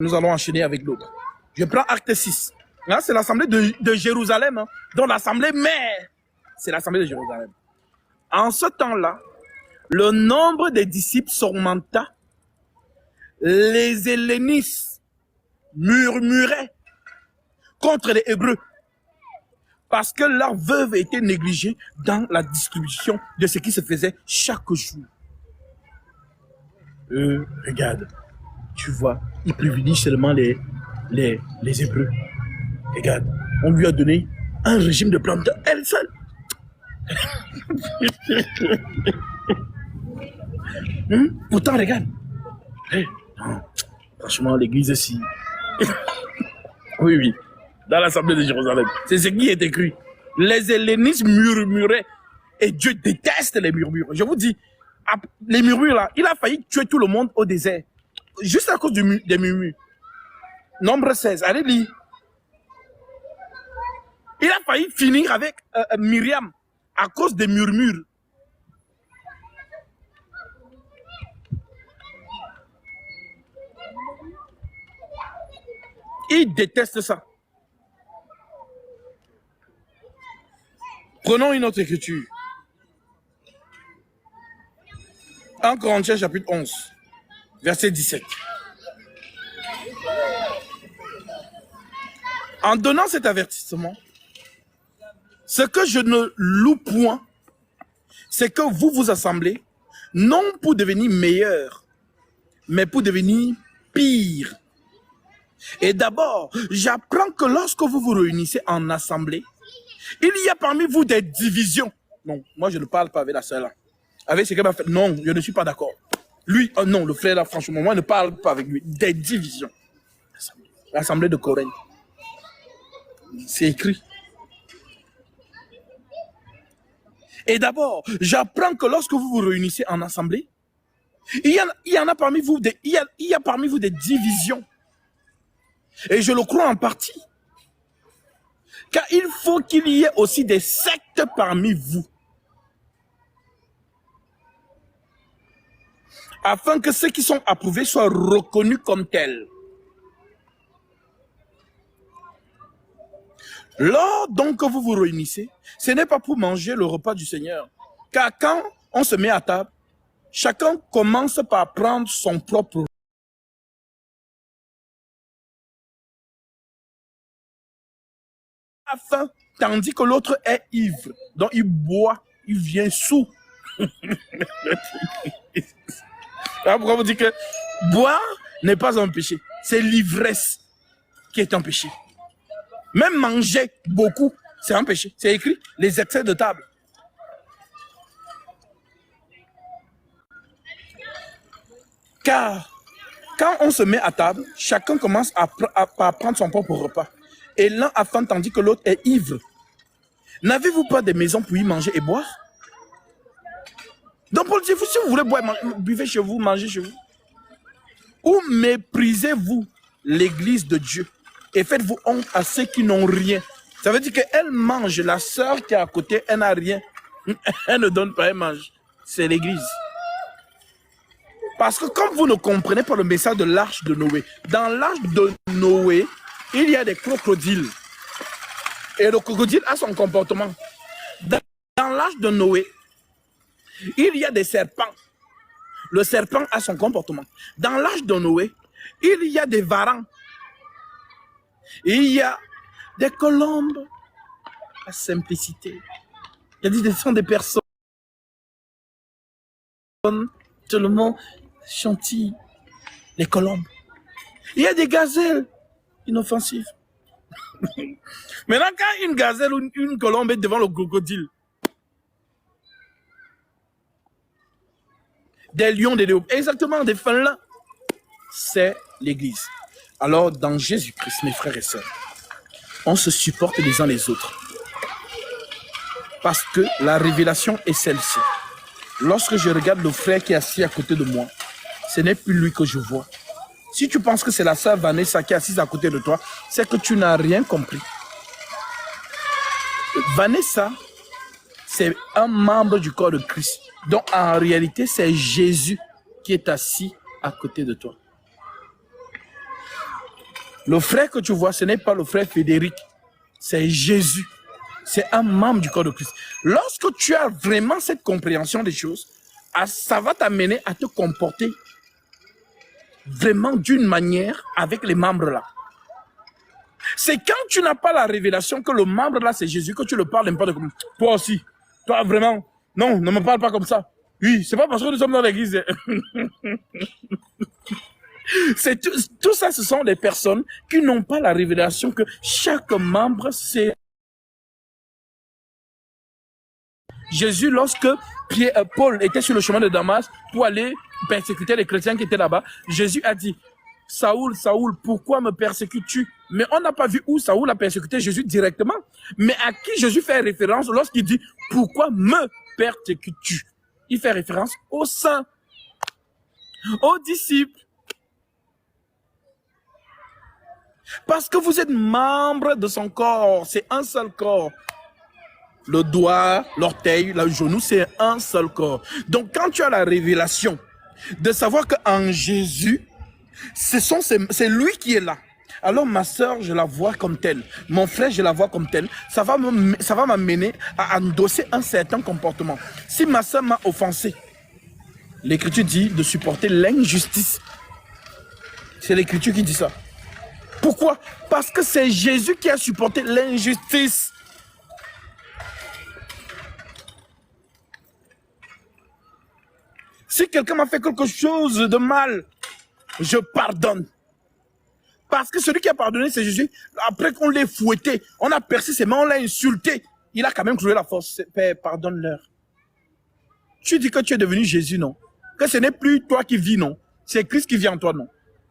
Nous allons enchaîner avec l'autre. Je prends acte 6. Là, c'est l'assemblée de Jérusalem, hein, dont l'assemblée mère, c'est l'assemblée de Jérusalem. En ce temps-là, le nombre des disciples s'augmenta. Les hellénistes murmuraient contre les Hébreux parce que leurs veuves étaient négligées dans la distribution de ce qui se faisait chaque jour. Regarde, tu vois, ils privilégient seulement les Hébreux. Regarde, on lui a donné un régime de plantes, elle seule. Pourtant, regarde. Hey, non, franchement, l'église ici. Oui. Dans l'assemblée de Jérusalem. C'est ce qui est écrit. Les hellénistes murmuraient. Et Dieu déteste les murmures. Je vous dis, les murmures là, il a failli tuer tout le monde au désert. Juste à cause des murmures. Nombre 16, allez lire. Il a failli finir avec Myriam à cause des murmures. Il déteste ça. Prenons une autre écriture. 1 Corinthiens chapitre 11, verset 17. En donnant cet avertissement, ce que je ne loue point, c'est que vous vous assemblez, non pour devenir meilleur, mais pour devenir pire. Et d'abord, j'apprends que lorsque vous vous réunissez en assemblée, il y a parmi vous des divisions. Non, moi je ne parle pas avec la sœur là. Avec ce qu'elle m'a fait, non, je ne suis pas d'accord. Lui, oh non, le frère là, franchement, moi je ne parle pas avec lui. Des divisions. L'assemblée de Corinthe. C'est écrit. Et d'abord, j'apprends que lorsque vous vous réunissez en assemblée, il y a parmi vous des divisions. Et je le crois en partie. Car il faut qu'il y ait aussi des sectes parmi vous. Afin que ceux qui sont approuvés soient reconnus comme tels. Lors donc que vous vous réunissez, ce n'est pas pour manger le repas du Seigneur. Car quand on se met à table, chacun commence par prendre son propre faim, tandis que l'autre est ivre. Donc il boit, il vient sous. Alors pourquoi vous dites que boire n'est pas un péché? C'est l'ivresse qui est un péché. Même manger beaucoup, c'est un péché. C'est écrit, les excès de table. Car quand on se met à table, chacun commence à prendre son propre repas. Et l'un a faim tandis que l'autre est ivre. N'avez-vous pas des maisons pour y manger et boire? Donc Paul dit, si vous voulez boire, buvez chez vous, mangez chez vous. Ou méprisez-vous l'église de Dieu et faites-vous honte à ceux qui n'ont rien. Ça veut dire qu'elle mange, la sœur qui est à côté, elle n'a rien. Elle ne donne pas, elle mange. C'est l'église. Parce que comme vous ne comprenez pas le message de l'arche de Noé, dans l'arche de Noé, il y a des crocodiles. Et le crocodile a son comportement. Dans l'arche de Noé, il y a des serpents. Le serpent a son comportement. Dans l'arche de Noé, il y a des varans. Il y a des colombes. La simplicité. Il y a ce sont des personnes tellement gentilles. Les colombes. Il y a des gazelles inoffensives. Maintenant, quand une gazelle ou une colombe est devant le crocodile, des lions, des léopards, exactement, des félins, c'est l'église. Alors, dans Jésus-Christ, mes frères et sœurs, on se supporte les uns les autres. Parce que la révélation est celle-ci. Lorsque je regarde le frère qui est assis à côté de moi, ce n'est plus lui que je vois. Si tu penses que c'est la sœur Vanessa qui est assise à côté de toi, c'est que tu n'as rien compris. Vanessa, c'est un membre du corps de Christ. Donc, en réalité, c'est Jésus qui est assis à côté de toi. Le frère que tu vois, ce n'est pas le frère Frédéric, c'est Jésus. C'est un membre du corps de Christ. Lorsque tu as vraiment cette compréhension des choses, ça va t'amener à te comporter vraiment d'une manière avec les membres là. C'est quand tu n'as pas la révélation que le membre là c'est Jésus, que tu le parles n'importe comment. Toi aussi, toi vraiment, non, ne me parle pas comme ça. Oui, c'est pas parce que nous sommes dans l'église. Tout ça, ce sont des personnes qui n'ont pas la révélation que chaque membre c'est Jésus. Lorsque Paul était sur le chemin de Damas pour aller persécuter les chrétiens qui étaient là-bas, Jésus a dit, Saoul, Saoul, pourquoi me persécutes-tu? Mais on n'a pas vu où Saoul a persécuté Jésus directement. Mais à qui Jésus fait référence lorsqu'il dit, pourquoi me persécutes-tu? Il fait référence aux saints, aux disciples. Parce que vous êtes membre de son corps, c'est un seul corps. Le doigt, l'orteil, le genou, c'est un seul corps. Donc quand tu as la révélation de savoir qu'en Jésus, c'est lui qui est là. Alors ma soeur, je la vois comme telle. Mon frère, je la vois comme telle. Ça va m'amener à endosser un certain comportement. Si ma soeur m'a offensé, l'Écriture dit de supporter l'injustice. C'est l'Écriture qui dit ça. Pourquoi? Parce que c'est Jésus qui a supporté l'injustice. Si quelqu'un m'a fait quelque chose de mal, je pardonne. Parce que celui qui a pardonné, c'est Jésus. Après qu'on l'ait fouetté, on a percé ses mains, on l'a insulté. Il a quand même trouvé la force. Père, pardonne-leur. Tu dis que tu es devenu Jésus, non? Que ce n'est plus toi qui vis, non? C'est Christ qui vit en toi, non?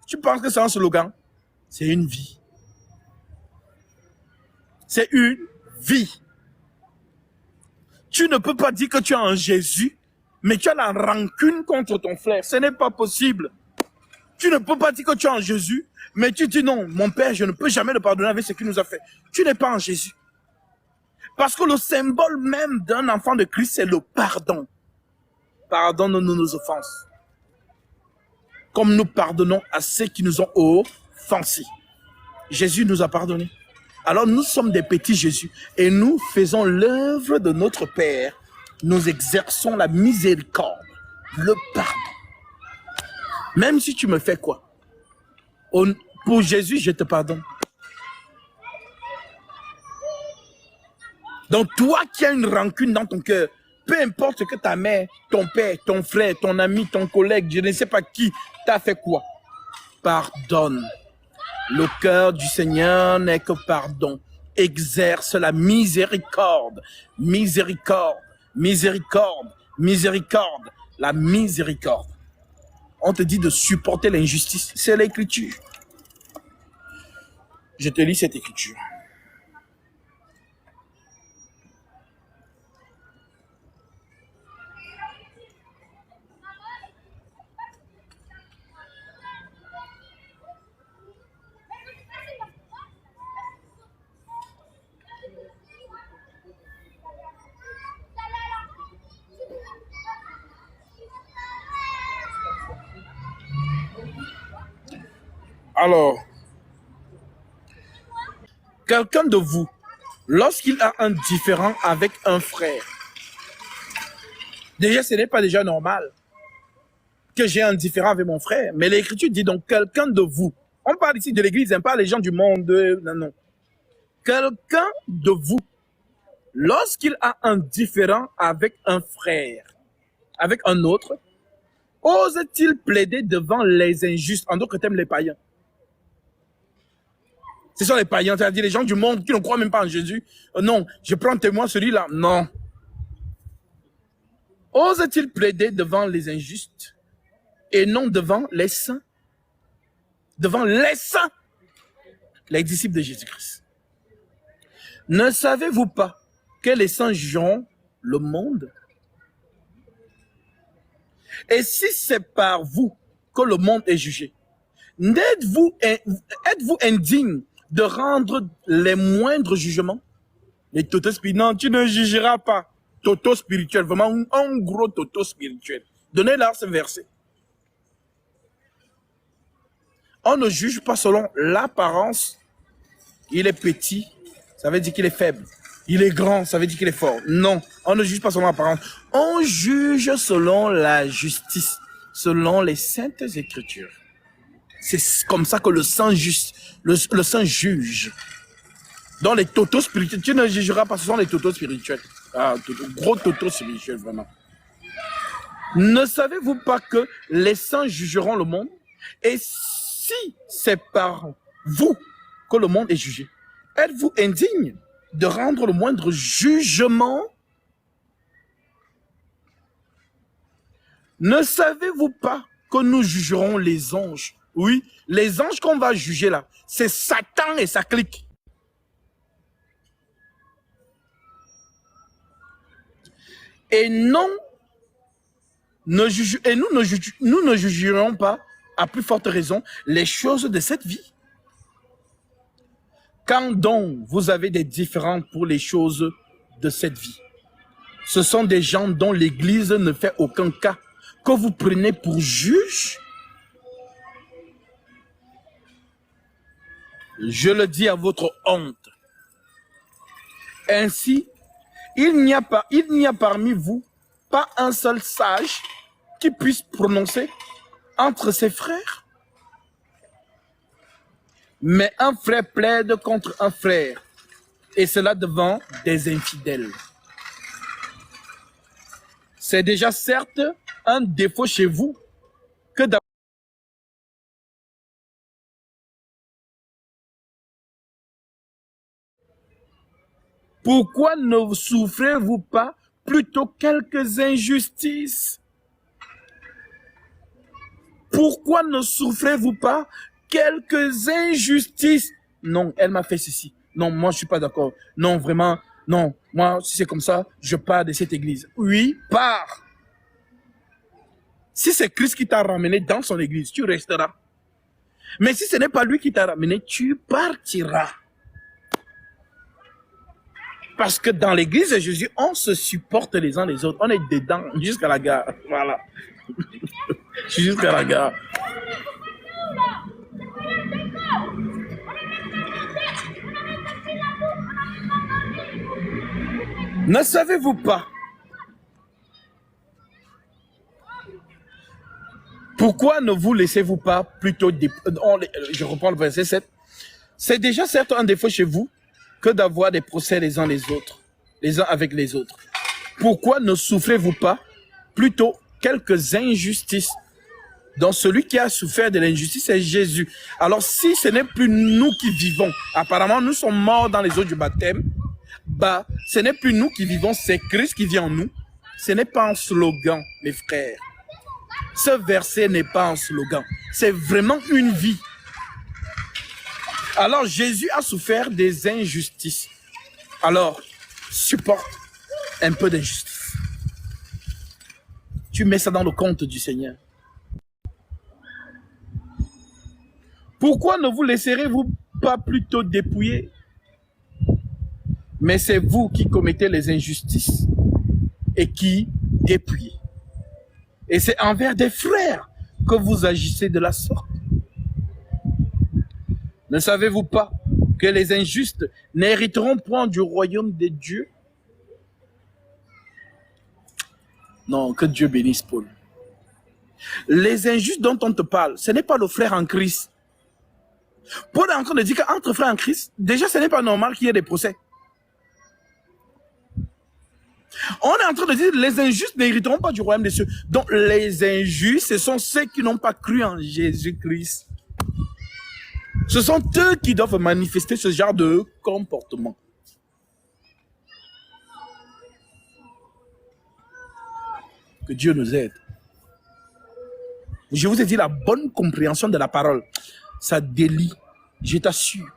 Tu penses que c'est un slogan? C'est une vie. C'est une vie. Tu ne peux pas dire que tu es en Jésus, mais tu as la rancune contre ton frère. Ce n'est pas possible. Tu ne peux pas dire que tu es en Jésus, mais tu dis non, mon Père, je ne peux jamais le pardonner avec ce qu'il nous a fait. Tu n'es pas en Jésus. Parce que le symbole même d'un enfant de Christ, c'est le pardon. Pardonne-nous nos offenses. Comme nous pardonnons à ceux qui nous ont offensés. Jésus nous a pardonné. Alors nous sommes des petits Jésus et nous faisons l'œuvre de notre Père. Nous exerçons la miséricorde, le pardon. Même si tu me fais quoi? Pour Jésus, je te pardonne. Donc toi qui as une rancune dans ton cœur, peu importe ce que ta mère, ton père, ton frère, ton ami, ton collègue, je ne sais pas qui t'a fait quoi, pardonne. Le cœur du Seigneur n'est que pardon. Exerce la miséricorde, miséricorde, miséricorde, miséricorde, la miséricorde. On te dit de supporter l'injustice. C'est l'Écriture. Je te lis cette Écriture. Alors, quelqu'un de vous, lorsqu'il a un différend avec un frère, déjà, ce n'est pas déjà normal que j'ai un différend avec mon frère. Mais l'Écriture dit donc quelqu'un de vous. On parle ici de l'Église, hein, pas les gens du monde. Non, non. Quelqu'un de vous, lorsqu'il a un différend avec un frère, avec un autre, ose-t-il plaider devant les injustes, en d'autres termes les païens? Ce sont les païens, c'est-à-dire les gens du monde qui ne croient même pas en Jésus. Non, je prends témoin celui-là. Non. Ose-t-il plaider devant les injustes et non devant les saints? Devant les saints, les disciples de Jésus-Christ. Ne savez-vous pas que les saints jugeront le monde? Et si c'est par vous que le monde est jugé, êtes-vous indigne de rendre les moindres jugements? Les totos spirituels, non, tu ne jugeras pas. Toto spirituel, vraiment un gros toto spirituel. Donnez-leur ce verset. On ne juge pas selon l'apparence. Il est petit, ça veut dire qu'il est faible. Il est grand, ça veut dire qu'il est fort. Non, on ne juge pas selon l'apparence. On juge selon la justice, selon les saintes écritures. C'est comme ça que le sang juge. Dans les totaux spirituels, tu ne jugeras pas, ce sont les totaux spirituels. Ah, gros totaux spirituels, vraiment. Ne savez-vous pas que les saints jugeront le monde? Et si c'est par vous que le monde est jugé, êtes-vous indigne de rendre le moindre jugement? Ne savez-vous pas que nous jugerons les anges? Oui, les anges qu'on va juger là, c'est Satan et sa clique. Et non, nous ne jugerons pas, à plus forte raison, les choses de cette vie. Quand donc vous avez des différends pour les choses de cette vie, ce sont des gens dont l'Église ne fait aucun cas, que vous prenez pour juge. Je le dis à votre honte. Ainsi, il n'y a parmi vous pas un seul sage qui puisse prononcer entre ses frères. Mais un frère plaide contre un frère, et cela devant des infidèles. C'est déjà certes un défaut chez vous que d'avoir... Pourquoi ne souffrez-vous pas plutôt quelques injustices? Pourquoi ne souffrez-vous pas quelques injustices? Non, elle m'a fait ceci. Non, moi je suis pas d'accord. Non, vraiment, non. Moi, si c'est comme ça, je pars de cette église. Oui, pars. Si c'est Christ qui t'a ramené dans son église, tu resteras. Mais si ce n'est pas lui qui t'a ramené, tu partiras. Parce que dans l'église de Jésus, on se supporte les uns les autres. On est dedans jusqu'à la gare. Voilà. Jusqu'à la gare. Ne savez-vous pas? Pourquoi ne vous laissez-vous pas plutôt... Je reprends le verset 7. C'est déjà certes un défaut chez vous que d'avoir des procès les uns les autres, les uns avec les autres. Pourquoi ne souffrez-vous pas plutôt quelques injustices? Donc celui qui a souffert de l'injustice, c'est Jésus. Alors si ce n'est plus nous qui vivons, apparemment nous sommes morts dans les eaux du baptême, bah ce n'est plus nous qui vivons, c'est Christ qui vit en nous. Ce n'est pas un slogan, mes frères. Ce verset n'est pas un slogan, c'est vraiment une vie. Alors Jésus a souffert des injustices. Alors, supporte un peu d'injustice. Tu mets ça dans le compte du Seigneur. Pourquoi ne vous laisserez-vous pas plutôt dépouiller? Mais c'est vous qui commettez les injustices et qui dépouillez. Et c'est envers des frères que vous agissez de la sorte. Ne savez-vous pas que les injustes n'hériteront point du royaume de Dieu? Non, que Dieu bénisse Paul. Les injustes dont on te parle, ce n'est pas le frère en Christ. Paul est en train de dire qu'entre frères en Christ, déjà ce n'est pas normal qu'il y ait des procès. On est en train de dire que les injustes n'hériteront pas du royaume des cieux. Donc les injustes, ce sont ceux qui n'ont pas cru en Jésus-Christ. Ce sont eux qui doivent manifester ce genre de comportement. Que Dieu nous aide. Je vous ai dit la bonne compréhension de la parole. Ça délie, je t'assure.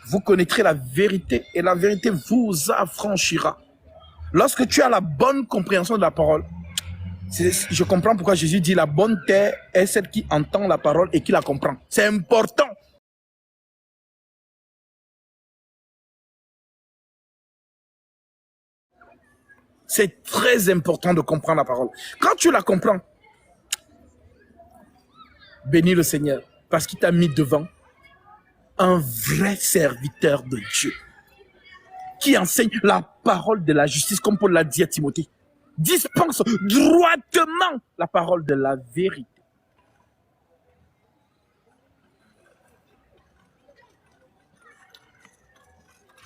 Vous connaîtrez la vérité et la vérité vous affranchira. Lorsque tu as la bonne compréhension de la parole, je comprends pourquoi Jésus dit la bonne terre est celle qui entend la parole et qui la comprend. C'est important. C'est très important de comprendre la parole. Quand tu la comprends, bénis le Seigneur. parce qu'il t'a mis devant un vrai serviteur de Dieu qui enseigne la parole de la justice, comme Paul l'a dit à Timothée. Dispense droitement la parole de la vérité.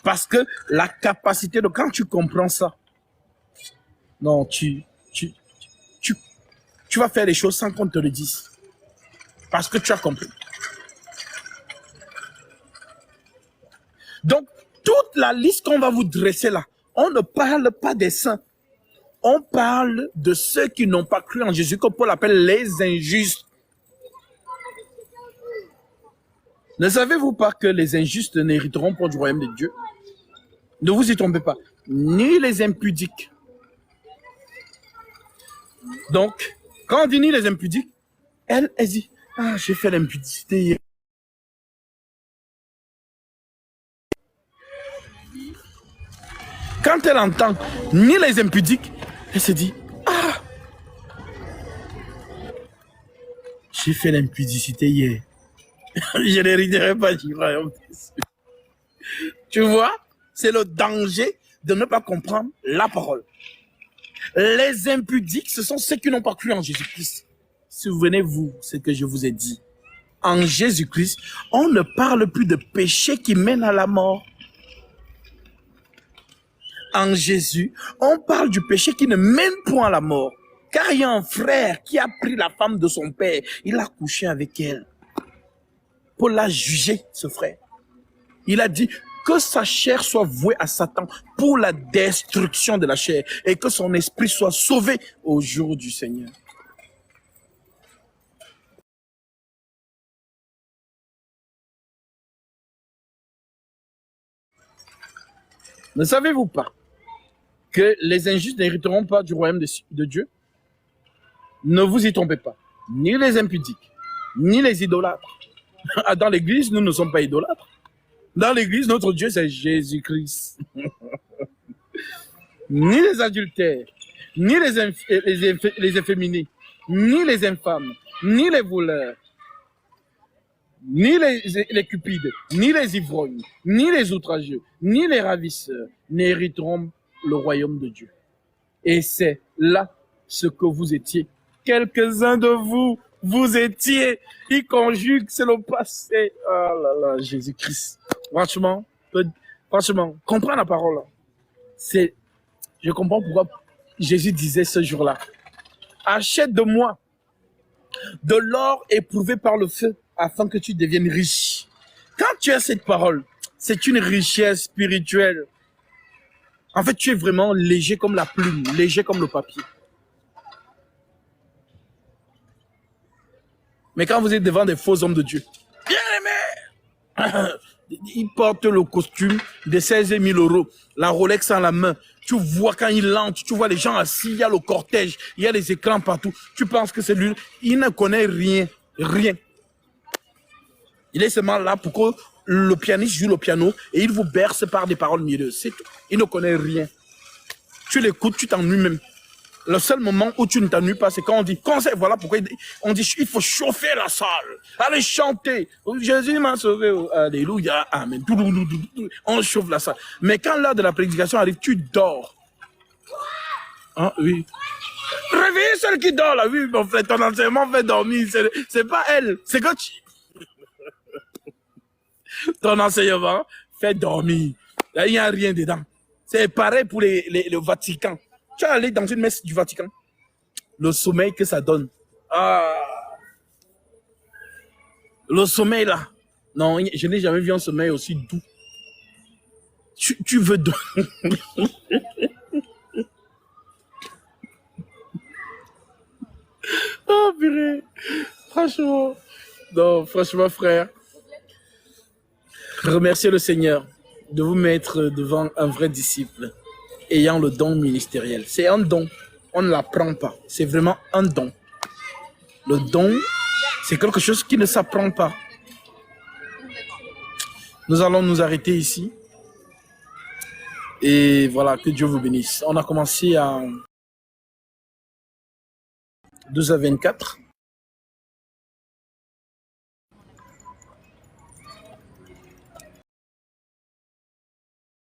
Parce que la capacité de, quand tu comprends ça, non, tu vas faire les choses sans qu'on te le dise. Parce que tu as compris. Donc, toute la liste qu'on va vous dresser là, on ne parle pas des saints. On parle de ceux qui n'ont pas cru en Jésus, comme Paul appelle les injustes. Ne savez-vous pas que les injustes n'hériteront pas du royaume de Dieu? Ne vous y trompez pas. Ni les impudiques. Donc, quand on dit ni les impudiques, elle dit, ah, j'ai fait l'impudicité hier. Quand elle entend ni les impudiques, elle se dit, ah, j'ai fait l'impudicité hier. Je n'hériterai pas du royaume. Tu vois, c'est le danger de ne pas comprendre la parole. Les impudiques, ce sont ceux qui n'ont pas cru en Jésus-Christ. Souvenez-vous ce que je vous ai dit. En Jésus-Christ, on ne parle plus de péché qui mène à la mort. En Jésus, on parle du péché qui ne mène point à la mort. Car il y a un frère qui a pris la femme de son père. Il a couché avec elle. Paul l'a jugé, ce frère. Il a dit que sa chair soit vouée à Satan pour la destruction de la chair et que son esprit soit sauvé au jour du Seigneur. Ne savez-vous pas que les injustes n'hériteront pas du royaume de Dieu? Ne vous y trompez pas. Ni les impudiques, ni les idolâtres. Dans l'église, nous ne sommes pas idolâtres. Dans l'église, notre Dieu, c'est Jésus-Christ. Ni les adultères, ni les efféminés, ni les infâmes, ni les voleurs, ni les cupides, ni les ivrognes, ni les outrageux, ni les ravisseurs n'hériteront le royaume de Dieu. Et c'est là ce que vous étiez. Quelques-uns de vous, vous étiez. Il conjugue, c'est le passé. Oh là là, Jésus-Christ. Franchement, comprends la parole. Je comprends pourquoi Jésus disait ce jour-là. Achète de moi de l'or éprouvé par le feu afin que tu deviennes riche. Quand tu as cette parole, c'est une richesse spirituelle. En fait, tu es vraiment léger comme la plume, léger comme le papier. Mais quand vous êtes devant des faux hommes de Dieu, bien aimé, ils portent le costume de 16 000 €, la Rolex en la main. Tu vois quand il entre, tu vois les gens assis, il y a le cortège, il y a les écrans partout. Tu penses que c'est lui. Il ne connaît rien, rien. Il est seulement là pour que le pianiste joue le piano et il vous berce par des paroles mielleuses. C'est tout. Il ne connaît rien. Tu l'écoutes, tu t'ennuies même. Le seul moment où tu ne t'ennuies pas, c'est quand on dit conseil. Voilà pourquoi on dit il faut chauffer la salle. Allez chanter. Jésus m'a sauvé. Alléluia. Amen. On chauffe la salle. Mais quand l'heure de la prédication arrive, tu dors. Ah oui. Réveillez celle qui dort là. Oui, mon frère, ton enseignement fait dormir. C'est pas elle. C'est que ton enseignement fait dormir. Là, il n'y a rien dedans. C'est pareil pour le Vatican. Tu es allé dans une messe du Vatican. Le sommeil que ça donne. Ah. Le sommeil là. Non, je n'ai jamais vu un sommeil aussi doux. Tu veux dormir. Oh purée. Franchement. Non, franchement frère. Remerciez le Seigneur de vous mettre devant un vrai disciple ayant le don ministériel. C'est un don. On ne l'apprend pas. C'est vraiment un don. Le don, c'est quelque chose qui ne s'apprend pas. Nous allons nous arrêter ici. Et voilà, que Dieu vous bénisse. On a commencé à 12h24.